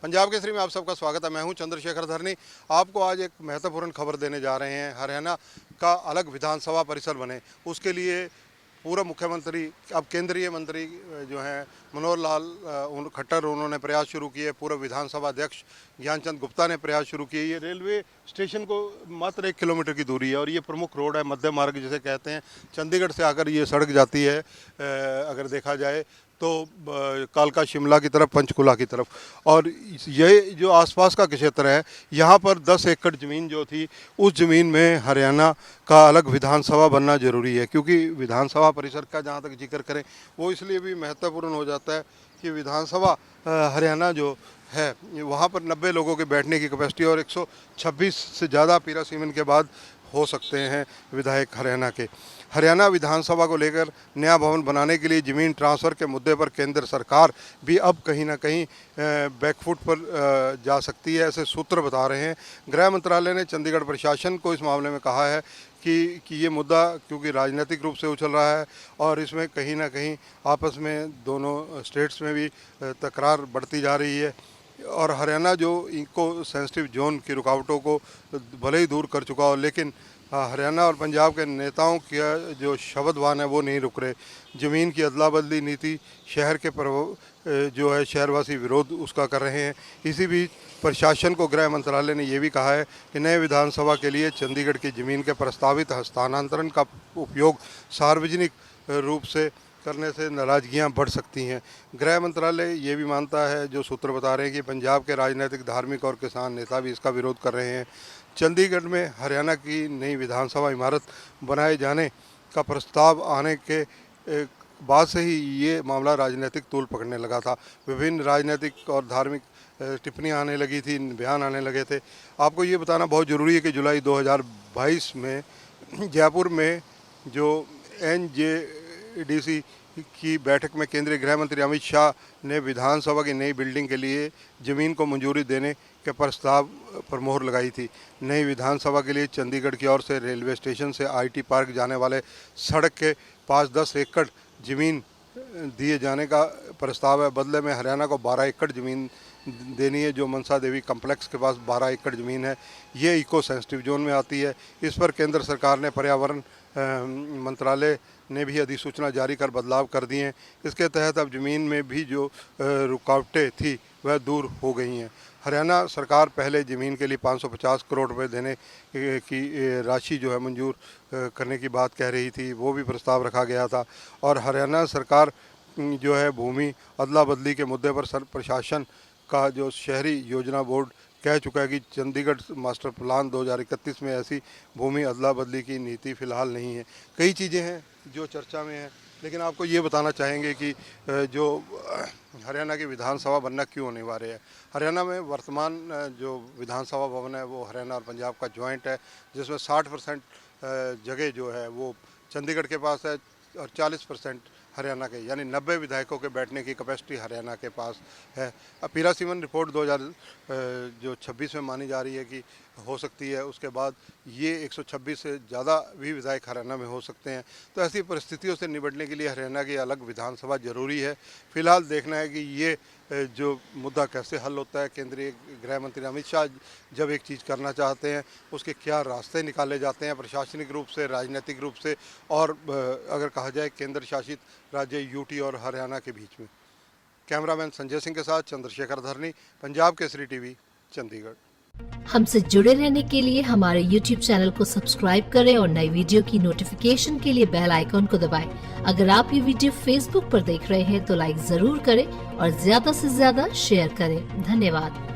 पंजाब केसरी में आप सबका स्वागत है। मैं हूं चंद्रशेखर धरनी। आपको आज एक महत्वपूर्ण खबर देने जा रहे हैं। हरियाणा का अलग विधानसभा परिसर बने, उसके लिए पूर्व मुख्यमंत्री अब केंद्रीय मंत्री जो हैं मनोहर लाल खट्टर, उन्होंने प्रयास शुरू किए। पूर्व विधानसभा अध्यक्ष ज्ञानचंद गुप्ता ने प्रयास शुरू किए। ये रेलवे स्टेशन को मात्र 1 किलोमीटर की दूरी है और ये प्रमुख रोड है, मध्य मार्ग जिसे कहते हैं। चंडीगढ़ से आकर ये सड़क जाती है, अगर देखा जाए तो कालका शिमला की तरफ, पंचकुला की तरफ। और ये जो आसपास का क्षेत्र है, यहाँ पर 10 एकड़ ज़मीन जो थी, उस ज़मीन में हरियाणा का अलग विधानसभा बनना ज़रूरी है। क्योंकि विधानसभा परिसर का जहाँ तक जिक्र करें, वो इसलिए भी महत्वपूर्ण हो जाता है कि विधानसभा हरियाणा जो है, वहाँ पर 90 लोगों के बैठने की कैपेसिटी और 126 से ज़्यादा पीरासीमन के बाद हो सकते हैं विधायक हरियाणा के। हरियाणा विधानसभा को लेकर नया भवन बनाने के लिए ज़मीन ट्रांसफ़र के मुद्दे पर केंद्र सरकार भी अब कहीं ना कहीं बैकफुट पर जा सकती है, ऐसे सूत्र बता रहे हैं। गृह मंत्रालय ने चंडीगढ़ प्रशासन को इस मामले में कहा है कि ये मुद्दा क्योंकि राजनीतिक रूप से उछल रहा है और इसमें कहीं ना कहीं आपस में दोनों स्टेट्स में भी तकरार बढ़ती जा रही है। और हरियाणा जो इको सेंसिटिव जोन की रुकावटों को भले ही दूर कर चुका हो, लेकिन हरियाणा और पंजाब के नेताओं का जो शब्दवान है वो नहीं रुक रहे। ज़मीन की अदला बदली नीति शहर के जो है शहरवासी विरोध उसका कर रहे हैं। इसी बीच प्रशासन को गृह मंत्रालय ने ये भी कहा है कि नए विधानसभा के लिए चंडीगढ़ की ज़मीन के प्रस्तावित हस्तांतरण का उपयोग सार्वजनिक रूप से करने से नाराज़गियाँ बढ़ सकती हैं। गृह मंत्रालय ये भी मानता है, जो सूत्र बता रहे हैं, कि पंजाब के राजनीतिक, धार्मिक और किसान नेता भी इसका विरोध कर रहे हैं। चंडीगढ़ में हरियाणा की नई विधानसभा इमारत बनाए जाने का प्रस्ताव आने के बाद से ही ये मामला राजनीतिक तूल पकड़ने लगा था। विभिन्न राजनीतिक और धार्मिक टिप्पणियाँ आने लगी थी, बयान आने लगे थे। आपको ये बताना बहुत ज़रूरी है कि जुलाई 2022 में जयपुर में जो NJDC की बैठक में केंद्रीय गृह मंत्री अमित शाह ने विधानसभा की नई बिल्डिंग के लिए ज़मीन को मंजूरी देने के प्रस्ताव पर मोहर लगाई थी। नई विधानसभा के लिए चंडीगढ़ की ओर से रेलवे स्टेशन से IT पार्क जाने वाले सड़क के पास 10 एकड़ ज़मीन दिए जाने का प्रस्ताव है। बदले में हरियाणा को 12 एकड़ ज़मीन देनी है, जो मनसा देवी कम्प्लेक्स के पास 12 एकड़ ज़मीन है। ये इको सेंसिटिव जोन में आती है। इस पर केंद्र सरकार ने पर्यावरण मंत्रालय ने भी अधिसूचना जारी कर बदलाव कर दिए हैं। इसके तहत अब ज़मीन में भी जो रुकावटें थी वह दूर हो गई हैं। हरियाणा सरकार पहले ज़मीन के लिए 550 करोड़ रुपए देने की राशि जो है मंजूर करने की बात कह रही थी, वो भी प्रस्ताव रखा गया था। और हरियाणा सरकार जो है भूमि अदला बदली के मुद्दे पर प्रशासन का जो शहरी योजना बोर्ड कह चुका है कि चंडीगढ़ मास्टर प्लान 2031 में ऐसी भूमि अदला बदली की नीति फ़िलहाल नहीं है। कई चीज़ें हैं जो चर्चा में हैं, लेकिन आपको ये बताना चाहेंगे कि जो हरियाणा की विधानसभा बनना क्यों अनिवार्य है। हरियाणा में वर्तमान जो विधानसभा भवन है वो हरियाणा और पंजाब का जॉइंट है, जिसमें 60% जगह जो है वो चंडीगढ़ के पास है और 40% हरियाणा के, यानी 90 विधायकों के बैठने की कैपेसिटी हरियाणा के पास है। अब पीरासीमन रिपोर्ट 2026 में मानी जा रही है कि हो सकती है। उसके बाद ये 126 से ज़्यादा भी विधायक हरियाणा में हो सकते हैं। तो ऐसी परिस्थितियों से निपटने के लिए हरियाणा की अलग विधानसभा ज़रूरी है। फिलहाल देखना है कि ये जो मुद्दा कैसे हल होता है। केंद्रीय गृह मंत्री अमित शाह जब एक चीज़ करना चाहते हैं, उसके क्या रास्ते निकाले जाते हैं प्रशासनिक रूप से, राजनीतिक रूप से, और अगर कहा जाए केंद्र शासित राज्य UT और हरियाणा के बीच में। कैमरामैन संजय सिंह के साथ चंद्रशेखर धरनी, पंजाब केसरी TV, चंडीगढ़। हमसे जुड़े रहने के लिए हमारे YouTube चैनल को सब्सक्राइब करें और नई वीडियो की नोटिफिकेशन के लिए बेल आइकॉन को दबाएं। अगर आप ये वीडियो Facebook पर देख रहे हैं तो लाइक जरूर करें और ज्यादा से ज्यादा शेयर करें। धन्यवाद।